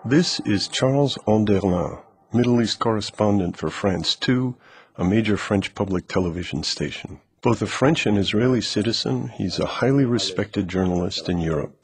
This is Charles Onderlin, Middle East correspondent for France 2, a major French public television station. Both a French and Israeli citizen, he's a highly respected journalist in Europe.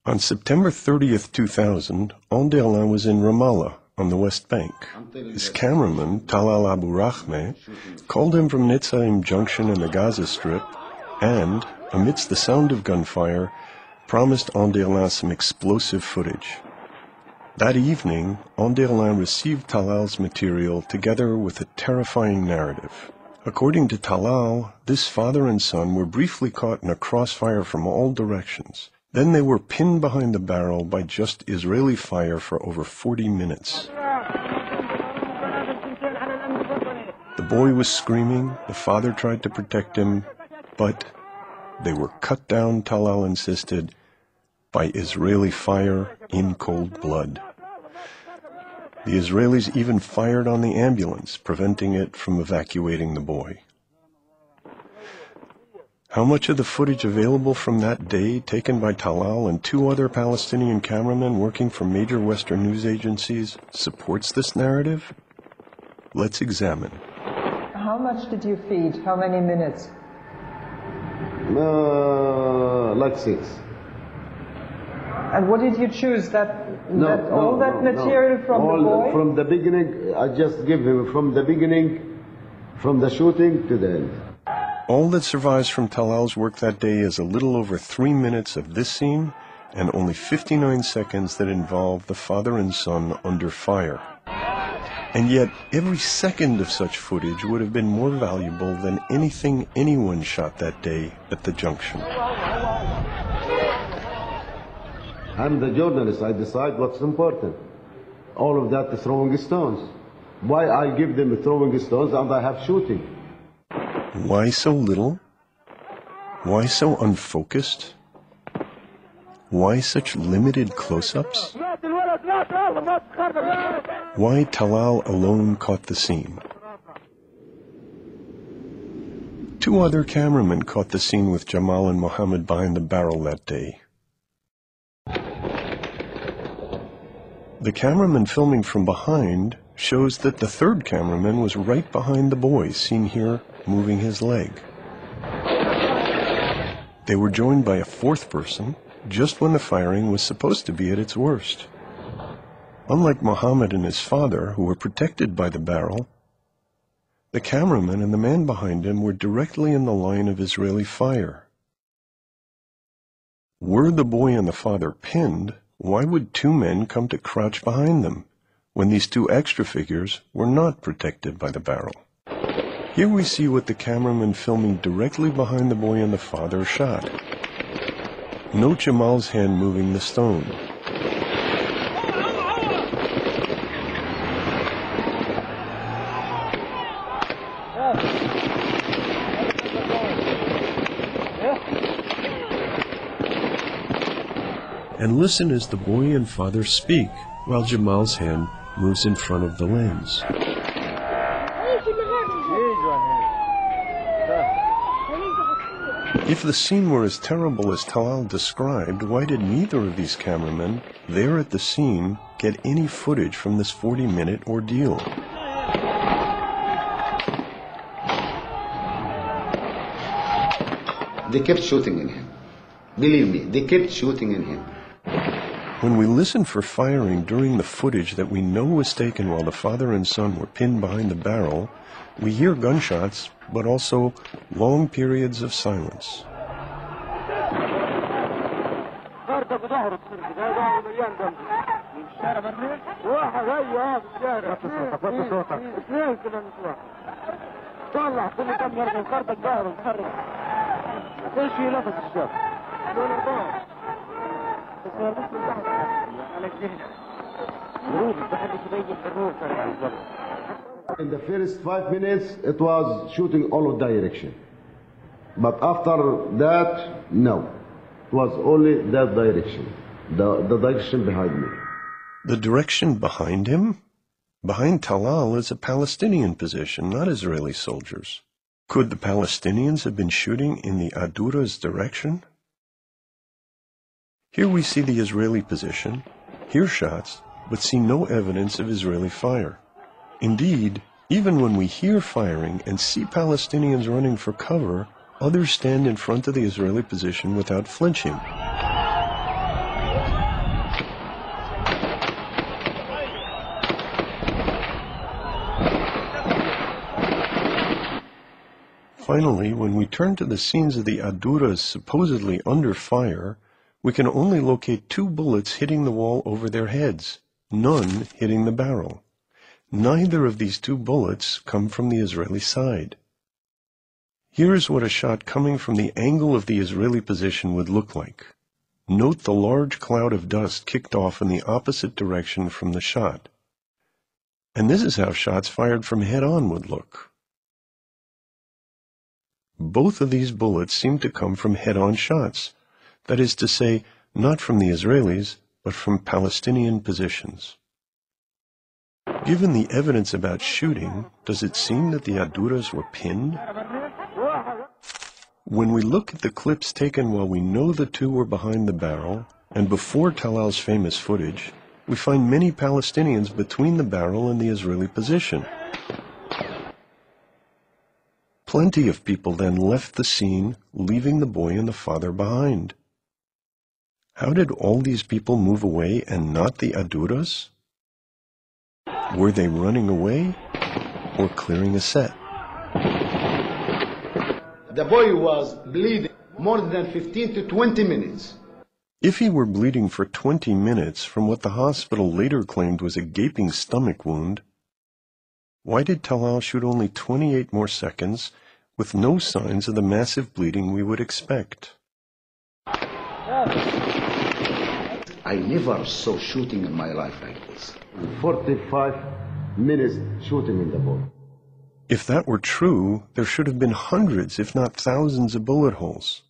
On September 30th, 2000, Onderlin was in Ramallah, on the West Bank. His cameraman, Talal Abu Rahmeh, called him from Netzarim Junction in the Gaza Strip and, amidst the sound of gunfire, promised Onderlin some explosive footage. That evening, Onderlin received Talal's material together with a terrifying narrative. According to Talal, this father and son were briefly caught in a crossfire from all directions. Then they were pinned behind the barrel by just Israeli fire for over 40 minutes. The boy was screaming, the father tried to protect him, but they were cut down, Talal insisted, by Israeli fire in cold blood. The Israelis even fired on the ambulance, preventing it from evacuating the boy. How much of the footage available from that day, taken by Talal and two other Palestinian cameramen working for major Western news agencies, supports this narrative? Let's examine. How much did you feed? How many minutes? Like 6. And what did you choose? All that material from the boy? From the beginning, I just give him from the beginning, from the shooting to the end. All that survives from Talal's work that day is a little over 3 minutes of this scene and only 59 seconds that involve the father and son under fire. And yet, every second of such footage would have been more valuable than anything anyone shot that day at the junction. I'm the journalist. I decide what's important. All of that is throwing stones. Why I give them throwing stones and I have shooting? Why so little? Why so unfocused? Why such limited close-ups? Why Talal alone caught the scene? Two other cameramen caught the scene with Jamal and Muhammad behind the barrel that day. The cameraman filming from behind shows that the third cameraman was right behind the boy, seen here moving his leg. They were joined by a fourth person just when the firing was supposed to be at its worst. Unlike Muhammad and his father, who were protected by the barrel, the cameraman and the man behind him were directly in the line of Israeli fire. Were the boy and the father pinned, why would two men come to crouch behind them when these two extra figures were not protected by the barrel? Here we see what the cameraman filming directly behind the boy and the father shot. Note Jamal's hand moving the stone. And listen as the boy and father speak while Jamal's hand moves in front of the lens. If the scene were as terrible as Talal described, why did neither of these cameramen there at the scene get any footage from this 40-minute ordeal? They kept shooting in him. Believe me, they kept shooting in him. When we listen for firing during the footage that we know was taken while the father and son were pinned behind the barrel, we hear gunshots, but also long periods of silence. In the first 5 minutes, it was shooting all direction. But after that, no. It was only that direction, the direction behind me. The direction behind him? Behind Talal is a Palestinian position, not Israeli soldiers. Could the Palestinians have been shooting in the Al-Dura's direction? Here we see the Israeli position, hear shots, but see no evidence of Israeli fire. Indeed, even when we hear firing and see Palestinians running for cover, others stand in front of the Israeli position without flinching. Finally, when we turn to the scenes of the Al-Duras supposedly under fire, we can only locate 2 bullets hitting the wall over their heads, none hitting the barrel. Neither of these 2 bullets come from the Israeli side. Here is what a shot coming from the angle of the Israeli position would look like. Note the large cloud of dust kicked off in the opposite direction from the shot. And this is how shots fired from head-on would look. Both of these bullets seem to come from head-on shots, that is to say, not from the Israelis, but from Palestinian positions. Given the evidence about shooting, does it seem that the Al-Duras were pinned? When we look at the clips taken while we know the 2 were behind the barrel, and before Talal's famous footage, we find many Palestinians between the barrel and the Israeli position. Plenty of people then left the scene, leaving the boy and the father behind. How did all these people move away and not the Al-Duras? Were they running away or clearing a set? The boy was bleeding more than 15 to 20 minutes. If he were bleeding for 20 minutes from what the hospital later claimed was a gaping stomach wound, why did Talal shoot only 28 more seconds with no signs of the massive bleeding we would expect? I never saw shooting in my life like this. 45 minutes shooting in the boy. If that were true, there should have been hundreds, if not thousands, of bullet holes.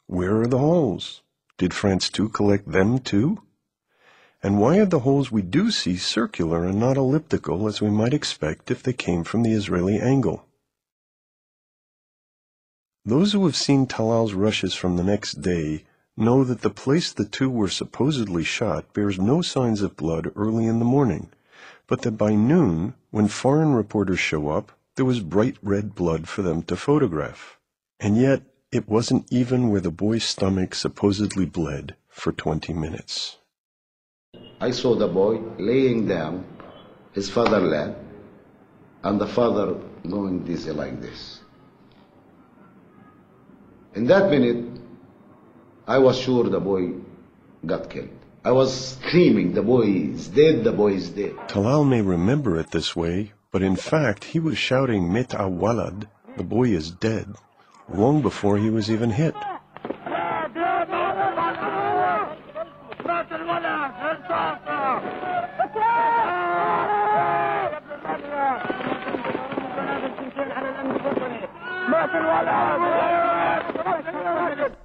Where are the holes? Did France 2 collect them too? And why are the holes we do see circular and not elliptical as we might expect if they came from the Israeli angle? Those who have seen Talal's rushes from the next day know that the place the 2 were supposedly shot bears no signs of blood early in the morning, but that by noon, when foreign reporters show up, there was bright red blood for them to photograph. And yet, it wasn't even where the boy's stomach supposedly bled for 20 minutes. I saw the boy laying down, his father led, and the father going dizzy like this. In that minute, I was sure the boy got killed. I was screaming, the boy is dead, the boy is dead. Talal may remember it this way, but in fact he was shouting Mita Walad, the boy is dead, long before he was even hit.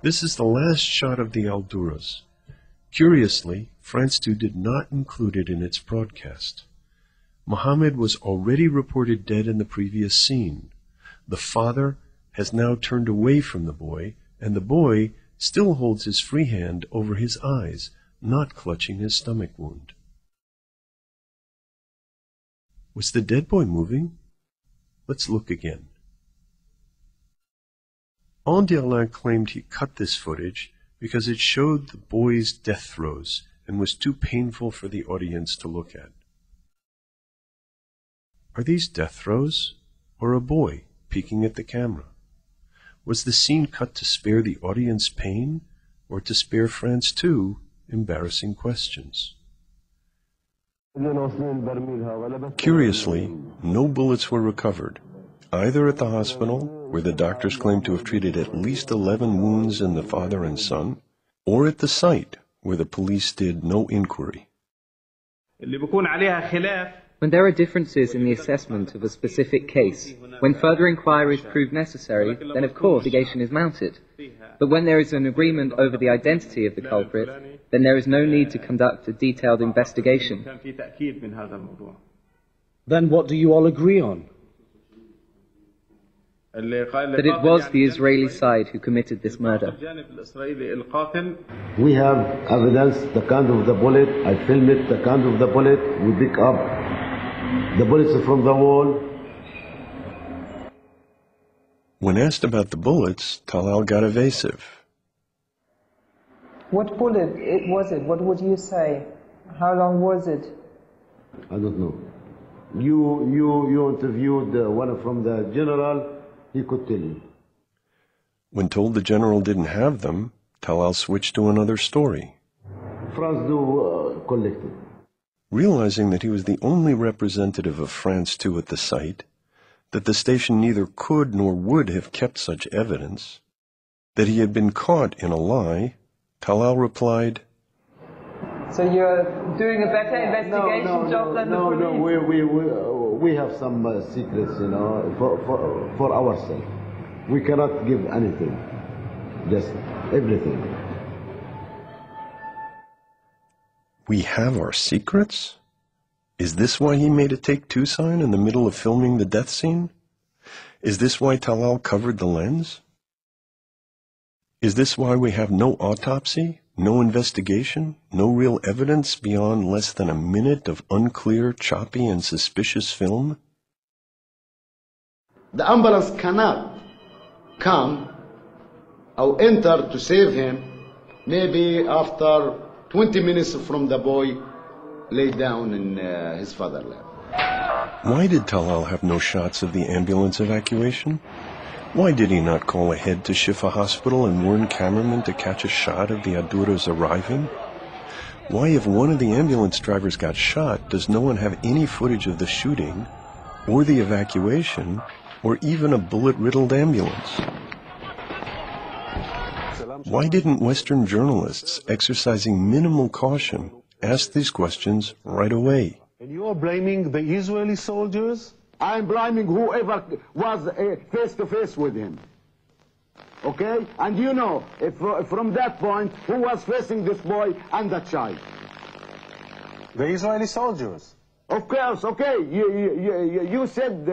This is the last shot of the Al-Duras. Curiously, France 2 did not include it in its broadcast. Muhammad was already reported dead in the previous scene. The father has now turned away from the boy, and the boy still holds his free hand over his eyes, not clutching his stomach wound. Was the dead boy moving? Let's look again. Al-Dura claimed he cut this footage because it showed the boy's death throes and was too painful for the audience to look at. Are these death throes or a boy peeking at the camera? Was the scene cut to spare the audience pain or to spare France 2 embarrassing questions? Curiously, no bullets were recovered, either at the hospital, where the doctors claimed to have treated at least 11 wounds in the father and son, or at the site, where the police did no inquiry. When there are differences in the assessment of a specific case, when further inquiries prove necessary, then of course investigation is mounted. But when there is an agreement over the identity of the culprit, then there is no need to conduct a detailed investigation. Then what do you all agree on? that it was the Israeli side who committed this murder. We have evidence, the kind of the bullet. I film it, the kind of the bullet. We pick up the bullets from the wall. When asked about the bullets, Talal got evasive. What bullet was it? What would you say? How long was it? I don't know. You interviewed one from the general, he could tell you. When told the general didn't have them, Talal switched to another story. France do collect it. Realizing that he was the only representative of France 2 at the site, that the station neither could nor would have kept such evidence, that he had been caught in a lie, Talal replied, So you're doing a better investigation job than the police? No, we have some secrets, you know, for ourselves. We cannot give anything, just everything. We have our secrets? Is this why he made a take-two sign in the middle of filming the death scene? Is this why Talal covered the lens? Is this why we have no autopsy, no investigation, no real evidence beyond less than a minute of unclear, choppy, and suspicious film? The ambulance cannot come or enter to save him maybe after 20 minutes from the boy lay down in his father's lap. Why did Talal have no shots of the ambulance evacuation? Why did he not call ahead to Shifa Hospital and warn cameramen to catch a shot of the Al-Duras arriving? Why, if one of the ambulance drivers got shot, does no one have any footage of the shooting, or the evacuation, or even a bullet-riddled ambulance? Why didn't Western journalists, exercising minimal caution, ask these questions right away? And you are blaming the Israeli soldiers? I'm blaming whoever was face-to-face with him. Okay? And you know, if, from that point, who was facing this boy and that child? The Israeli soldiers. Of course, okay. You said,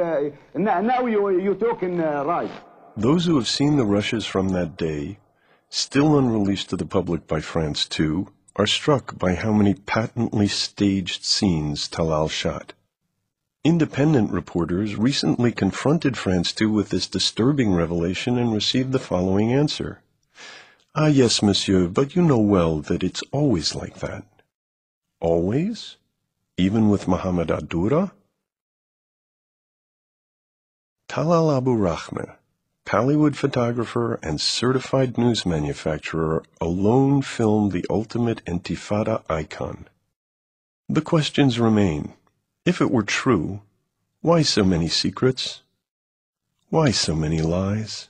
now you're talking right. Those who have seen the rushes from that day, still unreleased to the public by France 2, are struck by how many patently staged scenes Talal shot. Independent reporters recently confronted France 2 with this disturbing revelation and received the following answer. Ah, yes, monsieur, but you know well that it's always like that. Always? Even with Muhamad Al-Dura? Talal Abu Rahma, Pallywood photographer and certified news manufacturer, alone filmed the ultimate Intifada icon. The questions remain. If it were true, why so many secrets? Why so many lies?